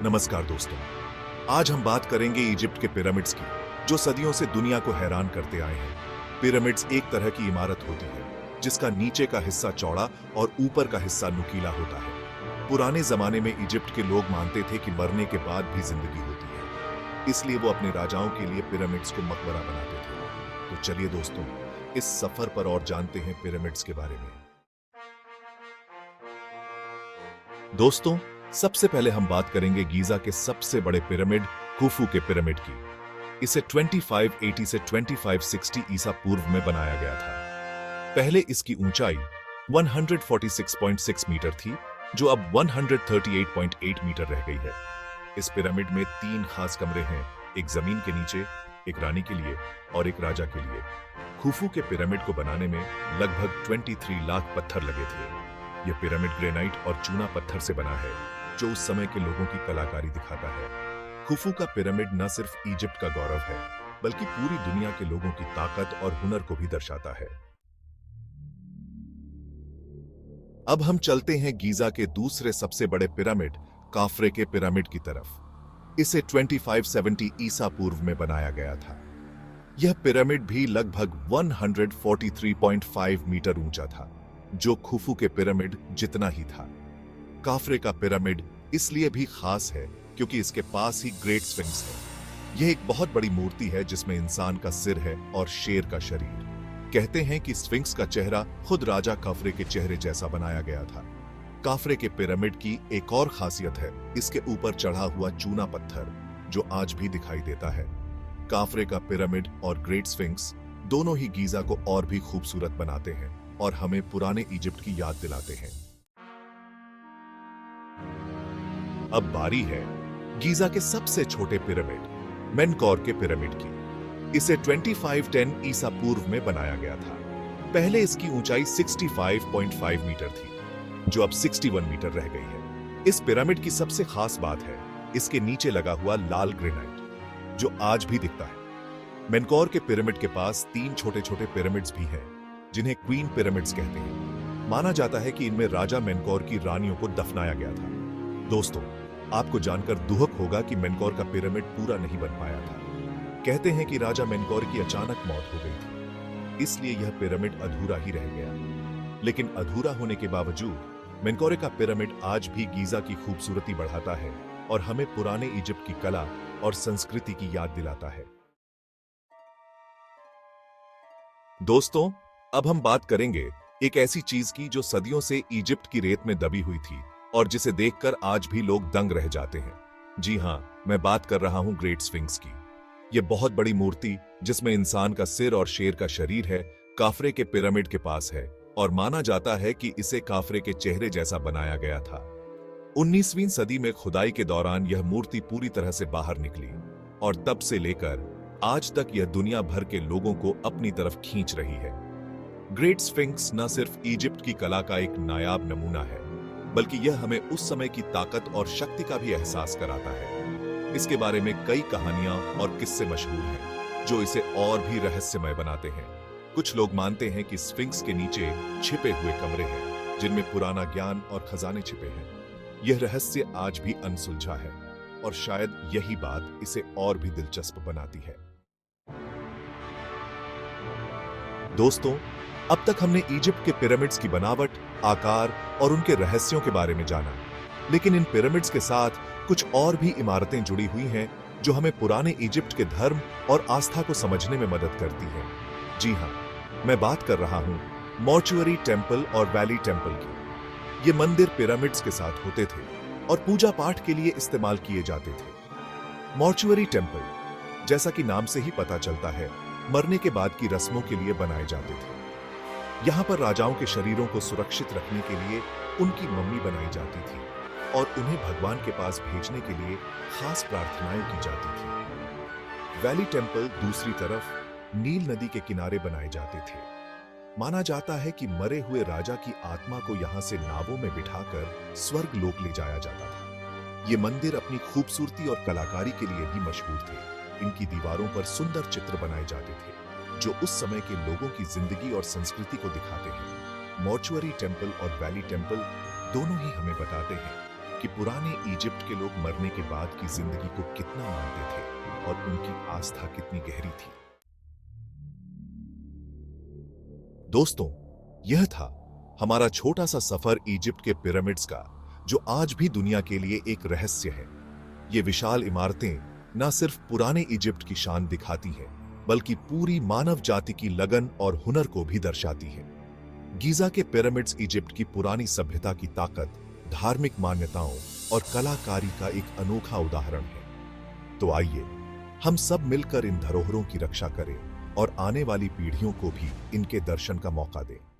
नमस्कार दोस्तों, आज हम बात करेंगे इजिप्ट के पिरामिड्स की, जो सदियों से दुनिया को हैरान करते आए हैं। पिरामिड्स एक तरह की इमारत होती है जिसका नीचे का हिस्सा चौड़ा और ऊपर का हिस्सा नुकीला होता है। पुराने जमाने में इजिप्ट के लोग मानते थे कि मरने के बाद भी जिंदगी होती है, इसलिए वो अपने राजाओं के लिए पिरामिड्स को मकबरा बनाते थे। तो चलिए दोस्तों, इस सफर पर और जानते हैं पिरामिड्स के बारे में। दोस्तों, सबसे पहले हम बात करेंगे गीजा के सबसे बड़े पिरामिड खुफू के पिरामिड की। इसे 2580 से 2560 ईसा पूर्व में बनाया गया था। पहले इसकी ऊंचाई 146.6 मीटर थी, जो अब 138.8 मीटर रह गई है। इस पिरामिड में 3 खास कमरे हैं, एक जमीन के नीचे, एक रानी के लिए और एक राजा के लिए। खुफू के पिरामिड को बनाने में लगभग 23 लाख पत्थर लगे थे। यह पिरामिड ग्रेनाइट और चूना पत्थर से बना है, जो उस समय के लोगों की कलाकारी दिखाता है। खुफू का पिरामिड न सिर्फ इजिप्ट का गौरव है, बल्कि पूरी दुनिया के लोगों की ताकत और हुनर को भी दर्शाता है। अब हम चलते हैं गीजा के दूसरे सबसे बड़े पिरामिड काफ्रे के पिरामिड की तरफ। इसे 2570 ईसा पूर्व में बनाया गया था। यह पिरामिड भी लगभग 143.5 मीटर ऊंचा था, जो खुफू के पिरामिड जितना ही था। काफ्रे का पिरामिड इसलिए भी खास है क्योंकि इसके पास ही ग्रेट स्फिंक्स है। यह एक बहुत बड़ी मूर्ति है जिसमें इंसान का सिर है और शेर का शरीर। कहते हैं कि स्फिंक्स का चेहरा खुद राजा काफ्रे के चेहरे जैसा बनाया गया था। काफ्रे के पिरामिड की एक और खासियत है इसके ऊपर चढ़ा हुआ चूना पत्थर, जो आज भी दिखाई देता है। काफ्रे का पिरामिड और ग्रेट स्फिंक्स दोनों ही गीजा को और भी खूबसूरत बनाते हैं और हमें पुराने इजिप्ट की याद दिलाते हैं। अब बारी है गीजा के सबसे छोटे पिरामिड मेनकौर के पिरामिड की। इसे 2510 ईसा पूर्व में बनाया गया था। पहले इसकी ऊंचाई 65.5 मीटर थी, जो अब 61 मीटर रह गई है। इस पिरामिड की सबसे खास बात है इसके नीचे लगा हुआ लाल ग्रेनाइट, जो आज भी दिखता है। मेनकौर के पिरामिड के पास 3 छोटे छोटे पिरामिड्स भी हैं, जिन्हें क्वीन पिरामिड्स कहते हैं। माना जाता है कि इनमें राजा मेनकौर की रानियों को दफनाया गया था। दोस्तों, आपको जानकर दुहक होगा कि मेनकौर का पिरामिड पूरा नहीं बन पाया था। कहते हैं कि राजा मेनकौर की अचानक मौत हो गई थी, इसलिए यह पिरामिड अधूरा ही रह गया। लेकिन अधूरा होने के बावजूद मेनकौर का पिरामिड आज भी गीजा की खूबसूरती बढ़ाता है और हमें पुराने इजिप्ट की कला और संस्कृति की याद दिलाता है। दोस्तों, अब हम बात करेंगे एक ऐसी चीज की जो सदियों से इजिप्ट की रेत में दबी हुई थी और जिसे देखकर आज भी लोग दंग रह जाते हैं। जी हां, मैं बात कर रहा हूं ग्रेट स्फिंक्स की। यह बहुत बड़ी मूर्ति जिसमें इंसान का सिर और शेर का शरीर है, काफ्रे के पिरामिड के पास है और माना जाता है कि इसे काफ्रे के चेहरे जैसा बनाया गया था। 19वीं सदी में खुदाई के दौरान यह मूर्ति पूरी तरह से बाहर निकली और तब से लेकर आज तक यह दुनिया भर के लोगों को अपनी तरफ खींच रही है। ग्रेट स्फिंक्स न सिर्फ इजिप्ट की कला का एक नायाब नमूना है, बल्कि यह हमें उस समय की ताकत और शक्ति का भी एहसास कराता है। इसके बारे में कई कहानियां और किस्से मशहूर हैं, जो इसे और भी रहस्यमय बनाते हैं। कुछ लोग मानते हैं कि स्फिंक्स के नीचे छिपे हुए कमरे हैं, जिनमें पुराना ज्ञान और खजाने छिपे हैं। यह रहस्य आज भी अनसुलझा है और शायद यही बात इसे और भी दिलचस्प बनाती है। दोस्तों, अब तक हमने इजिप्ट के पिरामिड्स की बनावट, आकार और उनके रहस्यों के बारे में जाना, लेकिन इन पिरामिड्स के साथ कुछ और भी इमारतें जुड़ी हुई हैं जो हमें पुराने इजिप्ट के धर्म और आस्था को समझने में मदद करती हैं। जी हां, मैं बात कर रहा हूं मॉर्चुअरी टेम्पल और वैली टेम्पल की। ये मंदिर पिरामिड्स के साथ होते थे और पूजा पाठ के लिए इस्तेमाल किए जाते थे। मॉर्चुअरी टेम्पल, जैसा कि नाम से ही पता चलता है, मरने के बाद की रस्मों के लिए बनाए जाते थे। यहां पर राजाओं के शरीरों को सुरक्षित रखने के लिए उनकी मम्मी बनाई जाती थी और उन्हें भगवान के पास भेजने के लिए खास प्रार्थनाएं की जाती थी। वैली टेम्पल दूसरी तरफ नील नदी के किनारे बनाए जाते थे। माना जाता है कि मरे हुए राजा की आत्मा को यहां से नावों में बिठाकर स्वर्ग लोक ले जाया जाता था। ये मंदिर अपनी खूबसूरती और कलाकारी के लिए भी मशहूर थे। इनकी दीवारों पर सुंदर चित्र बनाए जाते थे, जो उस समय के लोगों की जिंदगी और संस्कृति को दिखाते हैं। मॉर्चुअरी टेम्पल और वैली टेम्पल दोनों ही हमें बताते हैं कि पुराने इजिप्ट के लोग मरने के बाद की जिंदगी को कितना मानते थे और उनकी आस्था कितनी गहरी थी। दोस्तों, यह था हमारा छोटा सा सफर इजिप्ट के पिरामिड्स का, जो आज भी दुनिया के लिए एक रहस्य है। ये विशाल इमारतें न सिर्फ पुराने इजिप्ट की शान दिखाती हैं, बल्कि पूरी मानव जाति की लगन और हुनर को भी दर्शाती है। गीजा के पिरामिड्स इजिप्ट की पुरानी सभ्यता की ताकत, धार्मिक मान्यताओं और कलाकारी का एक अनोखा उदाहरण है। तो आइए हम सब मिलकर इन धरोहरों की रक्षा करें और आने वाली पीढ़ियों को भी इनके दर्शन का मौका दें।